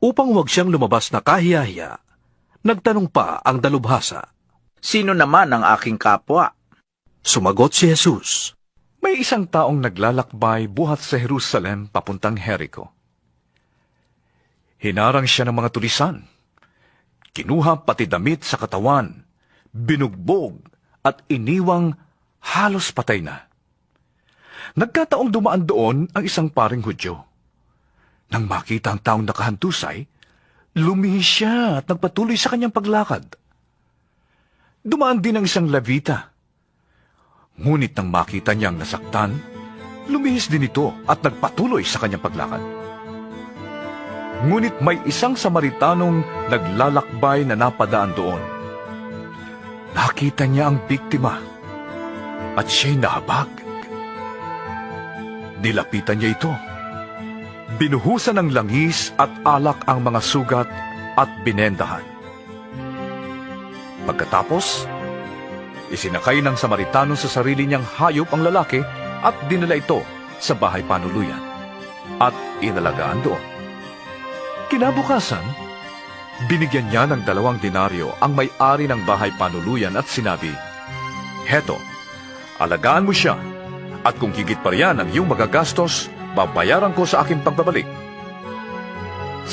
Upang huwag siyang lumabas na kahiyahiya, nagtanong pa ang dalubhasa. Sino naman ang aking kapwa? Sumagot si Jesus. May isang taong naglalakbay buhat sa Jerusalem papuntang Jericho. Hinarang siya ng mga tulisan. Kinuha pati damit sa katawan, binugbog at iniwang halos patay na. Nagkataong dumaan doon ang isang paring Hudyo. Nang makita ang taong nakahantusay, lumihis siya at nagpatuloy sa kanyang paglakad. Dumaan din ang isang Levita. Ngunit nang makita niyang nasaktan, lumihis din ito at nagpatuloy sa kanyang paglakad. Ngunit may isang Samaritanong naglalakbay na napadaan doon. Nakita niya ang biktima at siya'y nahabag. Nilapitan niya ito. Binuhusan ng langis at alak ang mga sugat at binendahan. Pagkatapos, isinakay ng Samaritano sa sarili niyang hayop ang lalaki at dinala ito sa bahay panuluyan at inalagaan doon. Kinabukasan, binigyan niya ng 2 denaryo ang may-ari ng bahay panuluyan at sinabi, "Heto, alagaan mo siya, at kung higit pa riyan ang iyong magagastos, babayaran ko sa aking pagbabalik."